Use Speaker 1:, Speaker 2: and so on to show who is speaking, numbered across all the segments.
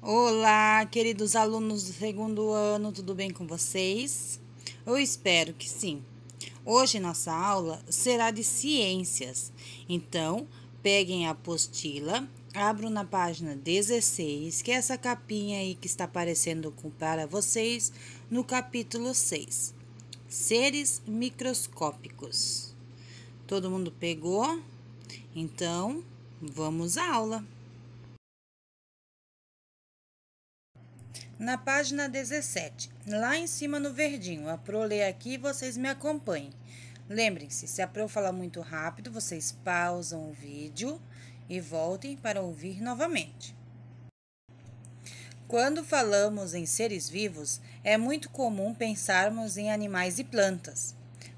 Speaker 1: Olá, queridos alunos do segundo ano, tudo bem com vocês? Eu espero que sim. Hoje nossa aula será de ciências, então peguem a apostila, abram na página 16, que é essa capinha aí que está aparecendo para vocês no capítulo 6, Seres microscópicos. Todo mundo pegou? Então, vamos à aula. Na página 17, lá em cima no verdinho, a Pro ler aqui, vocês me acompanhem. Lembrem-se, se a Pro falar muito rápido, vocês pausam o vídeo e voltem para ouvir novamente. Quando falamos em seres vivos, é muito comum pensarmos em animais e plantas.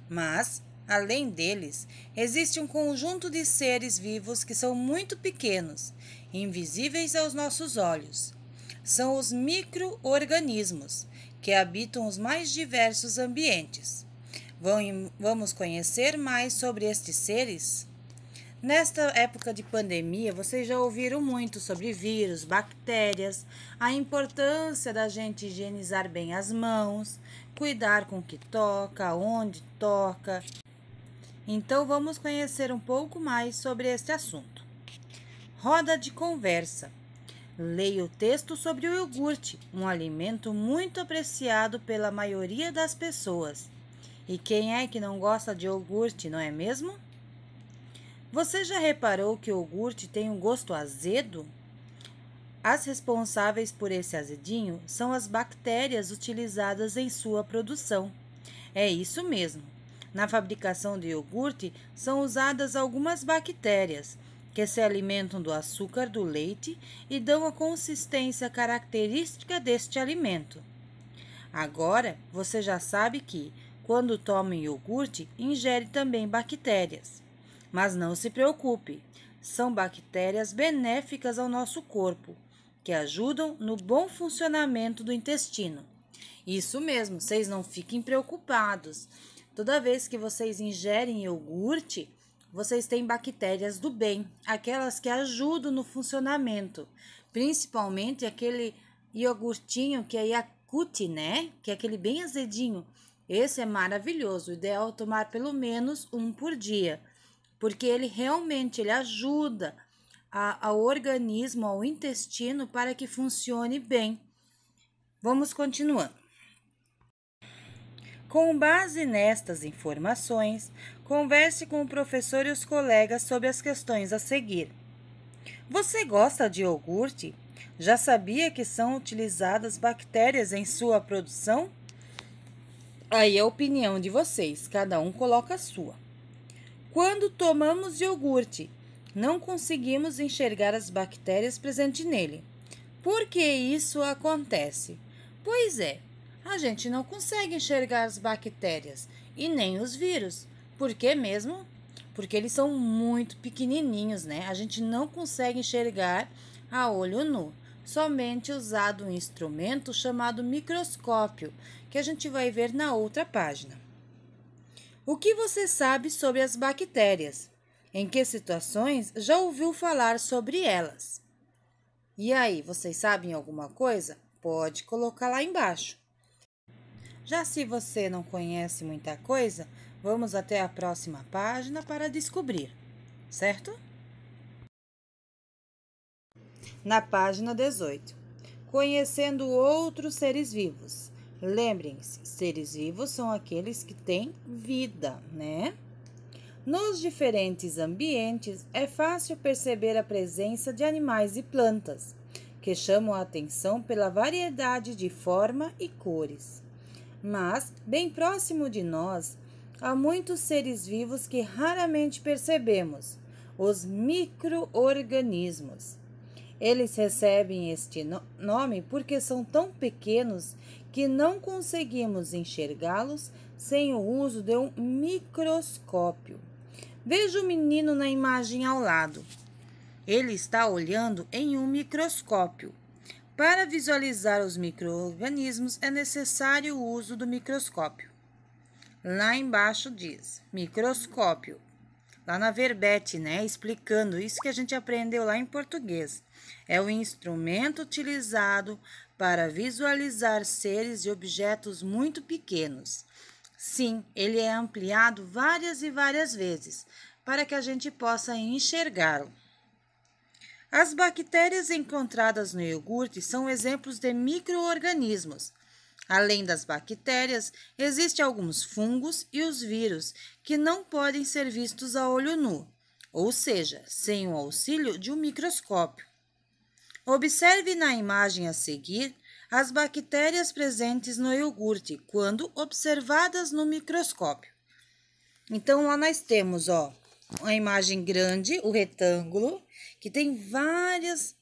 Speaker 1: Mas, além deles, existe um conjunto de seres vivos que são muito pequenos, invisíveis aos nossos olhos. São os micro-organismos, que habitam os mais diversos ambientes. Vamos conhecer mais sobre estes seres? Nesta época de pandemia, vocês já ouviram muito sobre vírus, bactérias, a importância da gente higienizar bem as mãos, cuidar com o que toca, onde toca. Então, vamos conhecer um pouco mais sobre este assunto. Roda de conversa. Leia o texto sobre o iogurte, um alimento muito apreciado pela maioria das pessoas. E quem é que não gosta de iogurte, não é mesmo? Você já reparou que o iogurte tem um gosto azedo? As responsáveis por esse azedinho são as bactérias utilizadas em sua produção. É isso mesmo. Na fabricação de iogurte são usadas algumas bactérias que se alimentam do açúcar do leite e dão a consistência característica deste alimento. Agora, você já sabe que, quando toma iogurte, ingere também bactérias. Mas não se preocupe, são bactérias benéficas ao nosso corpo, que ajudam no bom funcionamento do intestino. Isso mesmo, vocês não fiquem preocupados. Toda vez que vocês ingerem iogurte, vocês têm bactérias do bem, aquelas que ajudam no funcionamento, principalmente aquele iogurtinho que é Yakult, né? Que é aquele bem azedinho. Esse é maravilhoso, o ideal é tomar pelo menos um por dia, porque ele realmente ajuda ao organismo, ao intestino, para que funcione bem. Vamos continuando. Com base nestas informações, converse com o professor e os colegas sobre as questões a seguir. Você gosta de iogurte? Já sabia que são utilizadas bactérias em sua produção? Aí é a opinião de vocês, cada um coloca a sua. Quando tomamos iogurte, não conseguimos enxergar as bactérias presentes nele. Por que isso acontece? Pois é, a gente não consegue enxergar as bactérias e nem os vírus. Por que mesmo? Porque eles são muito pequenininhos, né? A gente não consegue enxergar a olho nu. Somente usado um instrumento chamado microscópio, que a gente vai ver na outra página. O que você sabe sobre as bactérias? Em que situações já ouviu falar sobre elas? E aí, vocês sabem alguma coisa? Pode colocar lá embaixo. Já se você não conhece muita coisa, vamos até a próxima página para descobrir, certo? Na página 18. Conhecendo outros seres vivos. Lembrem-se, seres vivos são aqueles que têm vida, né? Nos diferentes ambientes, é fácil perceber a presença de animais e plantas, que chamam a atenção pela variedade de forma e cores. Mas, bem próximo de nós, há muitos seres vivos que raramente percebemos, os micro-organismos. Eles recebem este nome porque são tão pequenos que não conseguimos enxergá-los sem o uso de um microscópio. Veja o menino na imagem ao lado. Ele está olhando em um microscópio. Para visualizar os micro-organismos é necessário o uso do microscópio. Lá embaixo diz: microscópio. lá na verbete, né, explicando isso que a gente aprendeu lá em português. É o instrumento utilizado para visualizar seres e objetos muito pequenos. Sim, ele é ampliado várias e várias vezes para que a gente possa enxergá-lo. As bactérias encontradas no iogurte são exemplos de micro-organismos. Além das bactérias, existem alguns fungos e os vírus que não podem ser vistos a olho nu, ou seja, sem o auxílio de um microscópio. Observe na imagem a seguir as bactérias presentes no iogurte quando observadas no microscópio. Então, lá nós temos, uma imagem grande, o retângulo, que tem várias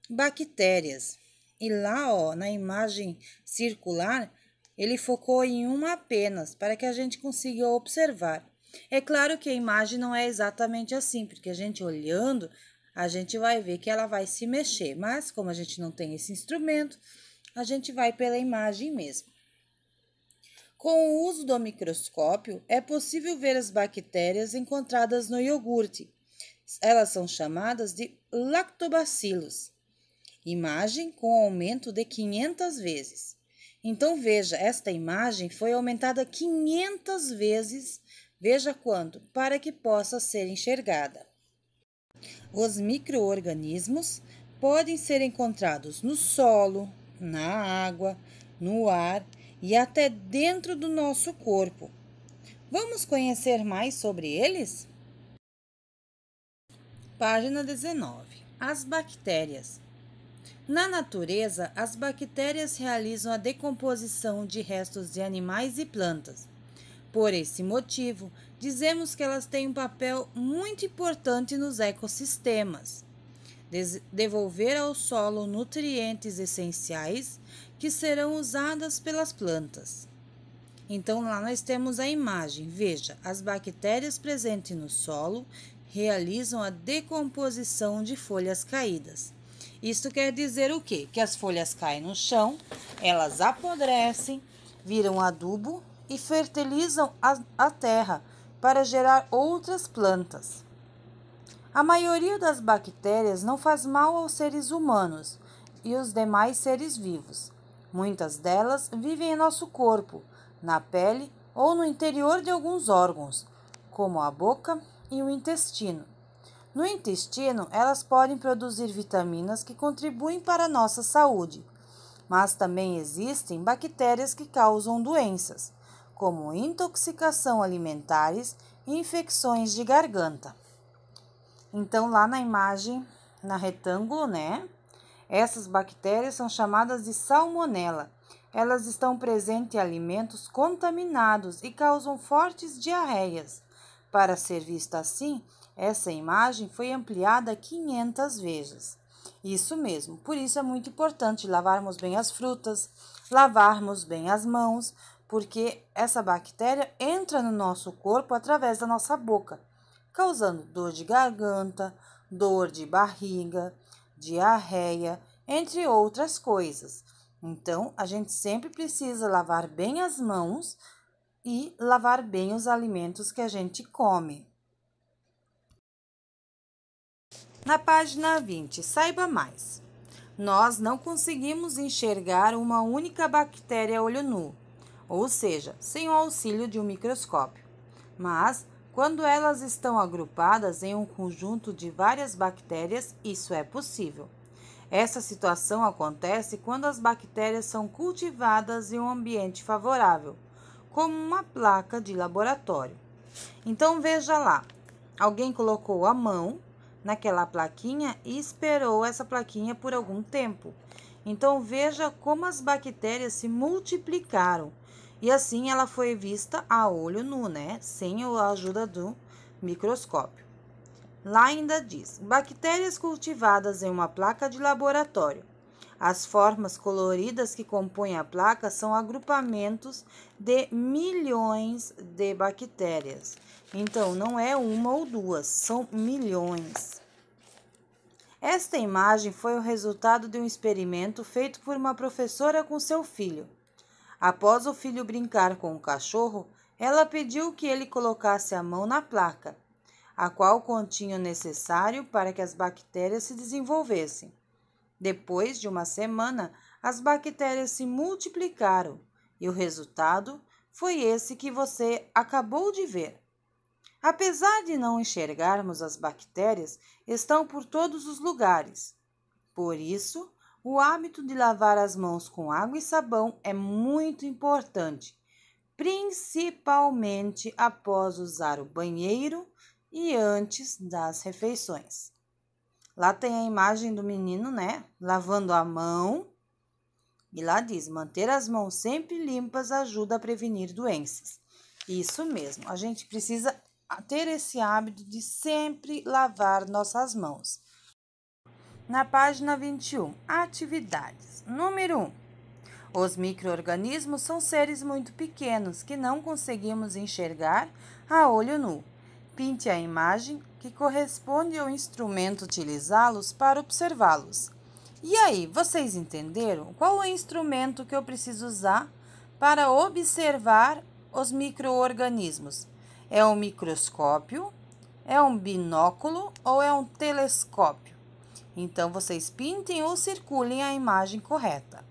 Speaker 1: bactérias. E lá, na imagem circular, ele focou em uma apenas, para que a gente consiga observar. É claro que a imagem não é exatamente assim, porque a gente olhando, a gente vai ver que ela vai se mexer. Mas, como a gente não tem esse instrumento, a gente vai pela imagem mesmo. Com o uso do microscópio, é possível ver as bactérias encontradas no iogurte. Elas são chamadas de lactobacilos. Imagem com aumento de 500 vezes. Então, veja, esta imagem foi aumentada 500 vezes, veja quanto, para que possa ser enxergada. Os micro-organismos podem ser encontrados no solo, na água, no ar e até dentro do nosso corpo. Vamos conhecer mais sobre eles? Página 19. As bactérias. Na natureza, as bactérias realizam a decomposição de restos de animais e plantas. Por esse motivo, dizemos que elas têm um papel muito importante nos ecossistemas. Devolver ao solo nutrientes essenciais que serão usados pelas plantas. Então, lá nós temos a imagem. Veja, as bactérias presentes no solo realizam a decomposição de folhas caídas. Isto quer dizer o quê? Que as folhas caem no chão, elas apodrecem, viram adubo e fertilizam a terra para gerar outras plantas. A maioria das bactérias não faz mal aos seres humanos e os demais seres vivos. Muitas delas vivem em nosso corpo, na pele ou no interior de alguns órgãos, como a boca e o intestino. No intestino, elas podem produzir vitaminas que contribuem para a nossa saúde, mas também existem bactérias que causam doenças, como intoxicação alimentares e infecções de garganta. Então, lá na imagem, na retângulo, né? Essas bactérias são chamadas de salmonela. Elas estão presentes em alimentos contaminados e causam fortes diarreias. Para ser vista assim, essa imagem foi ampliada 500 vezes. Isso mesmo, por isso é muito importante lavarmos bem as frutas, lavarmos bem as mãos, porque essa bactéria entra no nosso corpo através da nossa boca, causando dor de garganta, dor de barriga, diarreia, entre outras coisas. Então, a gente sempre precisa lavar bem as mãos e lavar bem os alimentos que a gente come. Na página 20, saiba mais. Nós não conseguimos enxergar uma única bactéria a olho nu, ou seja, sem o auxílio de um microscópio. Mas, quando elas estão agrupadas em um conjunto de várias bactérias, isso é possível. Essa situação acontece quando as bactérias são cultivadas em um ambiente favorável, como uma placa de laboratório. Então, veja lá, alguém colocou a mão naquela plaquinha e esperou essa plaquinha por algum tempo. Então, veja como as bactérias se multiplicaram. E assim ela foi vista a olho nu, né? Sem a ajuda do microscópio. Lá ainda diz: bactérias cultivadas em uma placa de laboratório. As formas coloridas que compõem a placa são agrupamentos de milhões de bactérias. Então, não é uma ou duas, são milhões. Esta imagem foi o resultado de um experimento feito por uma professora com seu filho. Após o filho brincar com o cachorro, ela pediu que ele colocasse a mão na placa. a qual continha o necessário para que as bactérias se desenvolvessem. Depois de uma semana, as bactérias se multiplicaram e o resultado foi esse que você acabou de ver. Apesar de não enxergarmos as bactérias, estão por todos os lugares. Por isso, o hábito de lavar as mãos com água e sabão é muito importante, principalmente após usar o banheiro e antes das refeições. Lá tem a imagem do menino, né, lavando a mão. E lá diz, manter as mãos sempre limpas ajuda a prevenir doenças. Isso mesmo, a gente precisa ter esse hábito de sempre lavar nossas mãos. Na página 21, atividades. Número 1. Os micro-organismos são seres muito pequenos que não conseguimos enxergar a olho nu. Pinte a imagem que corresponde ao instrumento utilizá-los para observá-los. E aí, vocês entenderam? Qual é o instrumento que eu preciso usar para observar os micro-organismos? É um microscópio, é um binóculo ou é um telescópio? Então, vocês pintem ou circulem a imagem correta.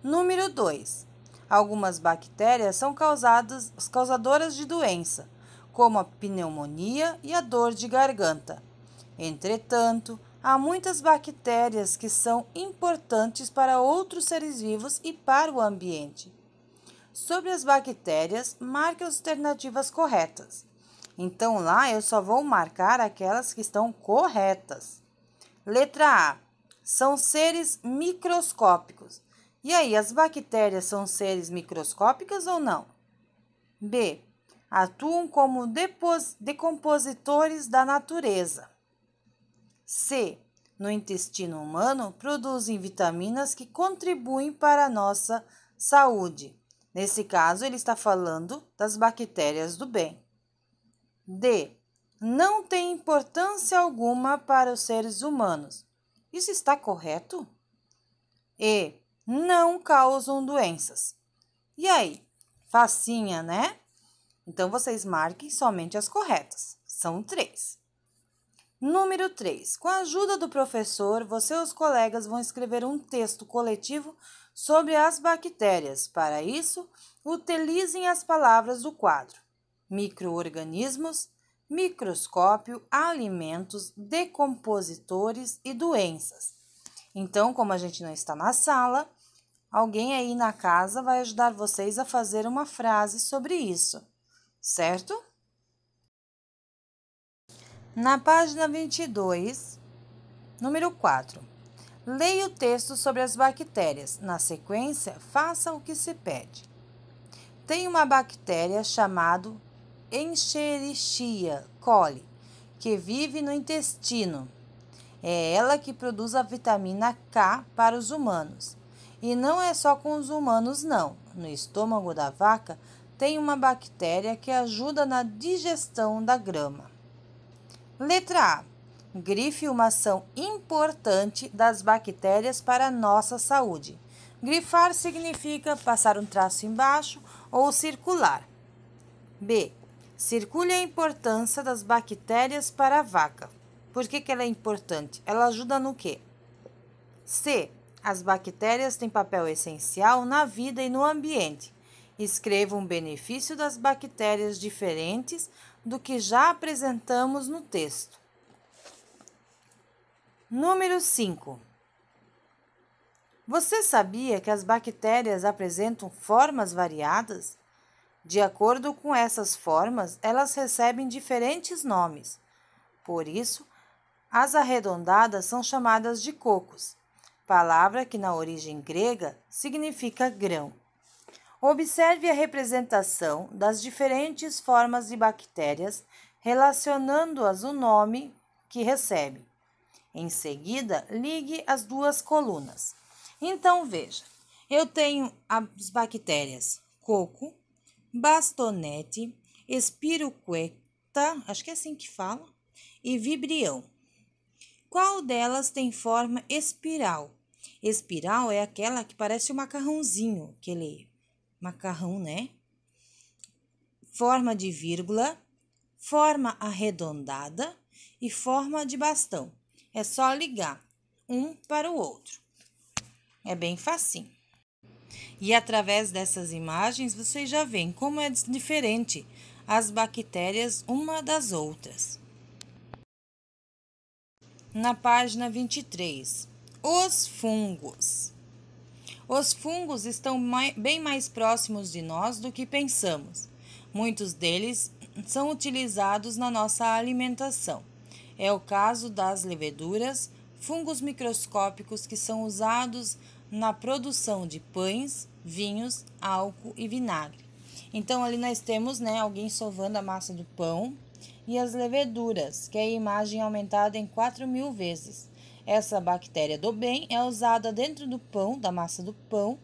Speaker 1: Número 2. Algumas bactérias são causadoras de doença, como a pneumonia e a dor de garganta. Entretanto, há muitas bactérias que são importantes para outros seres vivos e para o ambiente. Sobre as bactérias, marque as alternativas corretas. Então, lá eu só vou marcar aquelas que estão corretas. Letra A. São seres microscópicos. E aí, as bactérias são seres microscópicas ou não? B. Atuam como decompositores da natureza. C. No intestino humano, produzem vitaminas que contribuem para a nossa saúde. Nesse caso, ele está falando das bactérias do bem. D. Não tem importância alguma para os seres humanos. Isso está correto? E. Não causam doenças. E aí? Facinha, né? Então, vocês marquem somente as corretas. São 3. Número 3. Com a ajuda do professor, você e os colegas vão escrever um texto coletivo sobre as bactérias. Para isso, utilizem as palavras do quadro: micro-organismos, microscópio, alimentos, decompositores e doenças. Então, como a gente não está na sala, alguém aí na casa vai ajudar vocês a fazer uma frase sobre isso, certo? Na página 22, número 4, leia o texto sobre as bactérias. Na sequência, faça o que se pede. Tem uma bactéria chamada Escherichia coli, que vive no intestino. É ela que produz a vitamina K para os humanos. E não é só com os humanos, não. No estômago da vaca tem uma bactéria que ajuda na digestão da grama. Letra A. Grife uma ação importante das bactérias para a nossa saúde. Grifar significa passar um traço embaixo ou circular. B. Circule a importância das bactérias para a vaca. Por que ela é importante? Ela ajuda no quê? C. As bactérias têm papel essencial na vida e no ambiente. Escreva um benefício das bactérias diferentes do que já apresentamos no texto. Número 5. Você sabia que as bactérias apresentam formas variadas? De acordo com essas formas, elas recebem diferentes nomes. Por isso, as arredondadas são chamadas de cocos, palavra que na origem grega significa grão. Observe a representação das diferentes formas de bactérias, relacionando-as ao nome que recebe. Em seguida, ligue as duas colunas. Então, veja, eu tenho as bactérias coco, bastonete, espiroqueta, acho que é assim que fala, e vibrião. Qual delas tem forma espiral? Espiral é aquela que parece um macarrãozinho, aquele macarrão, né? Forma de vírgula, forma arredondada e forma de bastão. É só ligar um para o outro. É bem facinho. E através dessas imagens vocês já veem como é diferente as bactérias uma das outras. Na página 23, os fungos. Os fungos estão bem mais próximos de nós do que pensamos. Muitos deles são utilizados na nossa alimentação. É o caso das leveduras, fungos microscópicos que são usados na produção de pães, vinhos, álcool e vinagre. Então, ali nós temos, alguém sovando a massa do pão e as leveduras, que é a imagem aumentada em 4.000 vezes. Essa bactéria do bem é usada dentro do pão, da massa do pão,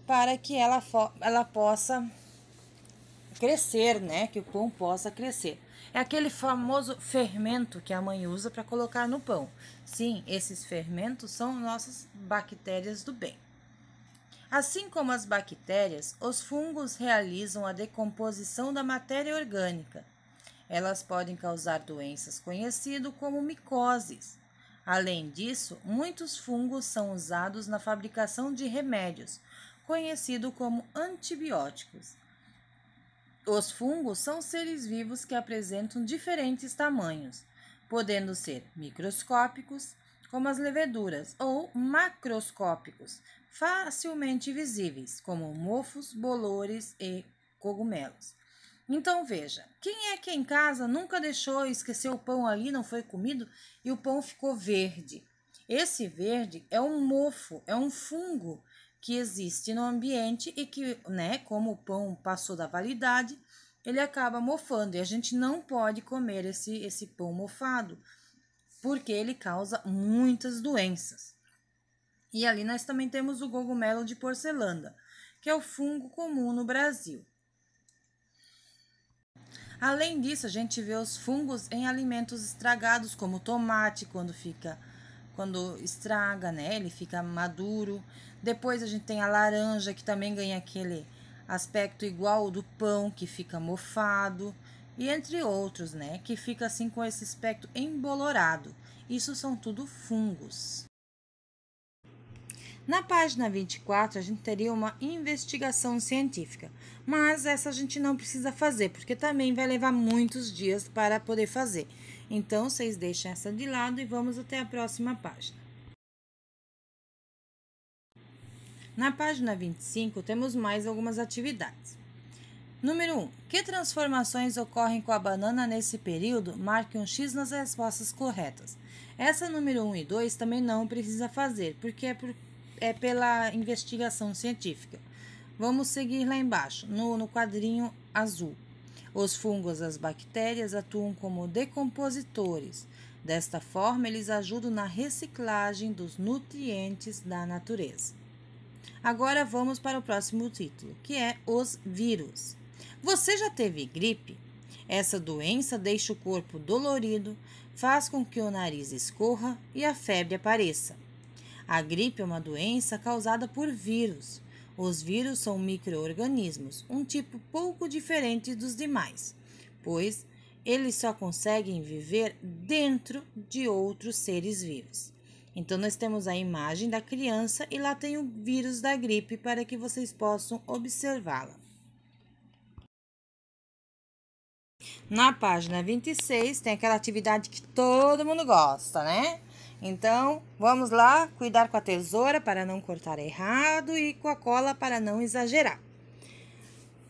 Speaker 1: para que ela possa crescer, que o pão possa crescer. É aquele famoso fermento que a mãe usa para colocar no pão. Sim, esses fermentos são nossas bactérias do bem. Assim como as bactérias, os fungos realizam a decomposição da matéria orgânica. Elas podem causar doenças conhecidas como micoses. Além disso, muitos fungos são usados na fabricação de remédios, conhecidos como antibióticos. Os fungos são seres vivos que apresentam diferentes tamanhos, podendo ser microscópicos, como as leveduras, ou macroscópicos, facilmente visíveis, como mofos, bolores e cogumelos. Então veja, quem é que em casa nunca deixou esquecer o pão ali, não foi comido e o pão ficou verde? Esse verde é um mofo, é um fungo que existe no ambiente e que, como o pão passou da validade, ele acaba mofando e a gente não pode comer esse pão mofado, porque ele causa muitas doenças. E ali nós também temos o cogumelo de porcelana, que é o fungo comum no Brasil. Além disso, a gente vê os fungos em alimentos estragados, como o tomate, quando estraga, ele fica maduro. Depois a gente tem a laranja, que também ganha aquele aspecto igual ao do pão, que fica mofado. E entre outros, que fica assim com esse aspecto embolorado. Isso são tudo fungos. Na página 24, a gente teria uma investigação científica, mas essa a gente não precisa fazer, porque também vai levar muitos dias para poder fazer. Então, vocês deixem essa de lado e vamos até a próxima página. Na página 25, temos mais algumas atividades. Número 1. Que transformações ocorrem com a banana nesse período? Marque um X nas respostas corretas. Essa número 1 e 2 também não precisa fazer, porque é pela investigação científica. Vamos seguir lá embaixo, no quadrinho azul. Os fungos e as bactérias atuam como decompositores. Desta forma, eles ajudam na reciclagem dos nutrientes da natureza. Agora vamos para o próximo título, que é os vírus. Você já teve gripe? Essa doença deixa o corpo dolorido, faz com que o nariz escorra e a febre apareça. A gripe é uma doença causada por vírus. Os vírus são micro-organismos, um tipo pouco diferente dos demais, pois eles só conseguem viver dentro de outros seres vivos. Então, nós temos a imagem da criança e lá tem o vírus da gripe para que vocês possam observá-la. Na página 26, tem aquela atividade que todo mundo gosta, Então, vamos lá, cuidar com a tesoura para não cortar errado e com a cola para não exagerar.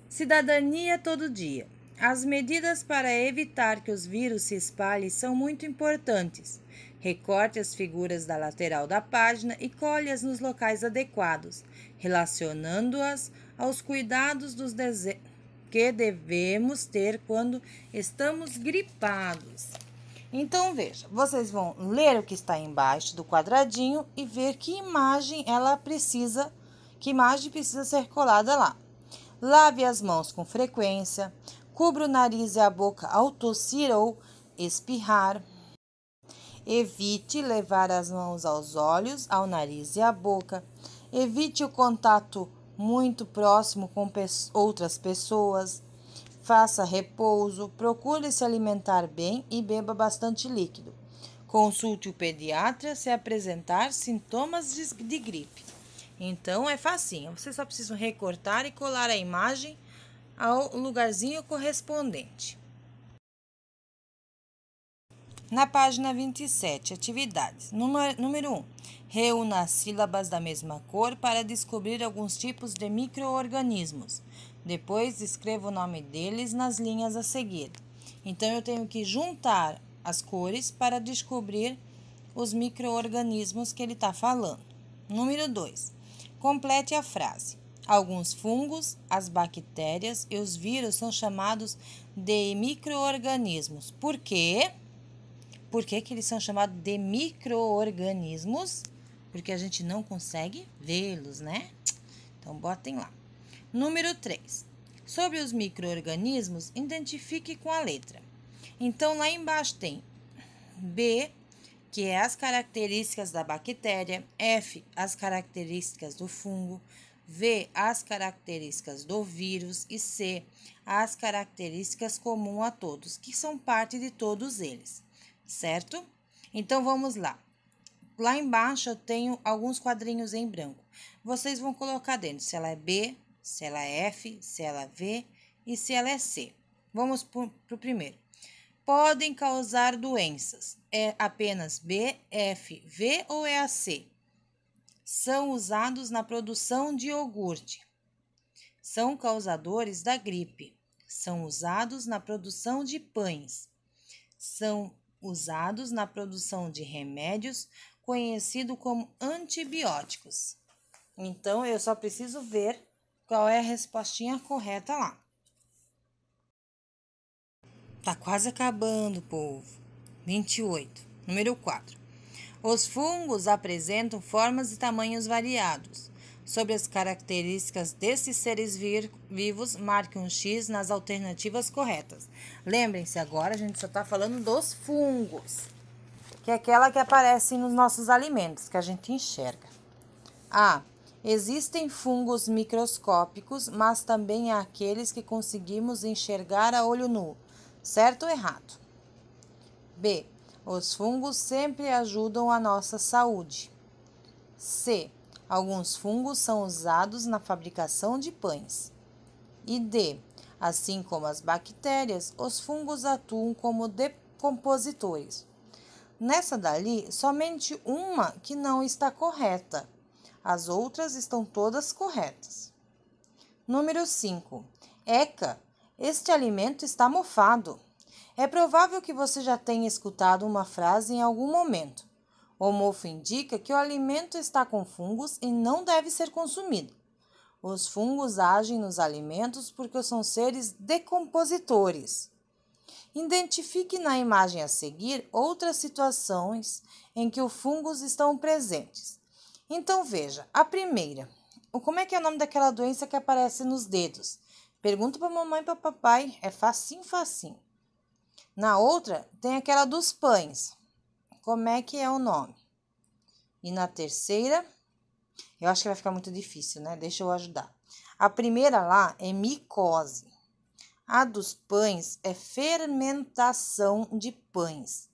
Speaker 1: Cidadania todo dia. As medidas para evitar que os vírus se espalhem são muito importantes. Recorte as figuras da lateral da página e colhe-as nos locais adequados, relacionando-as aos cuidados que devemos ter quando estamos gripados. Então, veja, vocês vão ler o que está embaixo do quadradinho e ver que imagem precisa ser colada lá. Lave as mãos com frequência, cubra o nariz e a boca ao tossir ou espirrar. Evite levar as mãos aos olhos, ao nariz e à boca. Evite o contato muito próximo com outras pessoas. Faça repouso, procure se alimentar bem e beba bastante líquido. Consulte o pediatra se apresentar sintomas de gripe. Então, é facinho. Vocês só precisam recortar e colar a imagem ao lugarzinho correspondente. Na página 27, atividades. Número 1. Reúna as sílabas da mesma cor para descobrir alguns tipos de micro-organismos. Depois, escreva o nome deles nas linhas a seguir. Então, eu tenho que juntar as cores para descobrir os micro-organismos que ele está falando. Número 2. Complete a frase. Alguns fungos, as bactérias e os vírus são chamados de micro-organismos. Por quê? Por que eles são chamados de micro-organismos? Porque a gente não consegue vê-los, né? Então, botem lá. Número 3. Sobre os micro-organismos, identifique com a letra. Então, lá embaixo tem B, que é as características da bactéria, F, as características do fungo, V, as características do vírus e C, as características comuns a todos, que são parte de todos eles. Certo? Então, vamos lá. Lá embaixo eu tenho alguns quadrinhos em branco. Vocês vão colocar dentro se ela é B, se ela é F, se ela é V e se ela é C. Vamos para o primeiro. Podem causar doenças. É apenas B, F, V ou é a C? São usados na produção de iogurte. São causadores da gripe. São usados na produção de pães. São usados na produção de remédios, conhecido como antibióticos. Então, eu só preciso ver qual é a respostinha correta lá. Tá quase acabando, povo. 28. Número 4. Os fungos apresentam formas e tamanhos variados. Sobre as características desses seres vivos, marque um X nas alternativas corretas. Lembrem-se, agora a gente só está falando dos fungos, que é aquela que aparece nos nossos alimentos, que a gente enxerga. A. Existem fungos microscópicos, mas também há aqueles que conseguimos enxergar a olho nu. Certo ou errado? B. Os fungos sempre ajudam a nossa saúde. C. Alguns fungos são usados na fabricação de pães. E D. Assim como as bactérias, os fungos atuam como decompositores. Nessa dali, somente uma que não está correta. As outras estão todas corretas. Número 5. Eca, este alimento está mofado. É provável que você já tenha escutado uma frase em algum momento. O mofo indica que o alimento está com fungos e não deve ser consumido. Os fungos agem nos alimentos porque são seres decompositores. Identifique na imagem a seguir outras situações em que os fungos estão presentes. Então, veja, a primeira. Como é que é o nome daquela doença que aparece nos dedos? Pergunta para a mamãe e para o papai. É facinho, facinho. Na outra, tem aquela dos pães. Como é que é o nome? E na terceira, eu acho que vai ficar muito difícil, né? Deixa eu ajudar. A primeira lá é micose. A dos pães é fermentação de pães.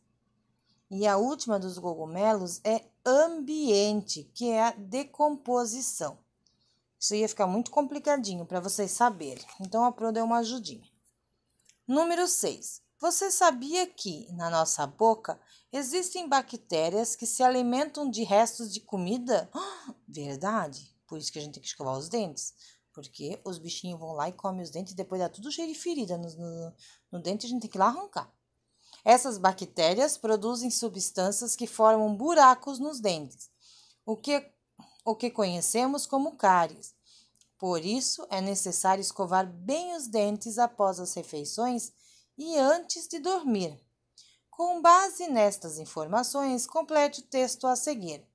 Speaker 1: E a última dos cogumelos é ambiente, que é a decomposição. Isso ia ficar muito complicadinho para vocês saberem. Então, a Pro deu uma ajudinha. Número 6. Você sabia que, na nossa boca, existem bactérias que se alimentam de restos de comida? Verdade. Por isso que a gente tem que escovar os dentes. Porque os bichinhos vão lá e comem os dentes e depois dá tudo cheio de ferida no dente e a gente tem que ir lá arrancar. Essas bactérias produzem substâncias que formam buracos nos dentes, o que conhecemos como cáries. Por isso, é necessário escovar bem os dentes após as refeições e antes de dormir. Com base nestas informações, complete o texto a seguir.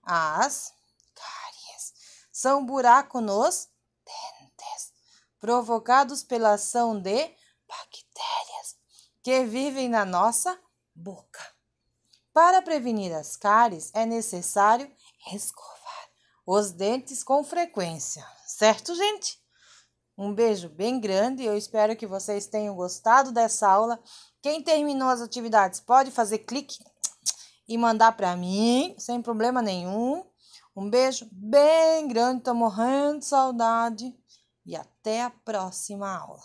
Speaker 1: As cáries são buracos nos dentes, provocados pela ação de bactérias que vivem na nossa boca. Para prevenir as cáries, é necessário escovar os dentes com frequência. Certo, gente? Um beijo bem grande, eu espero que vocês tenham gostado dessa aula. Quem terminou as atividades pode fazer clique e mandar para mim, sem problema nenhum. Um beijo bem grande, tô morrendo de saudade e até a próxima aula.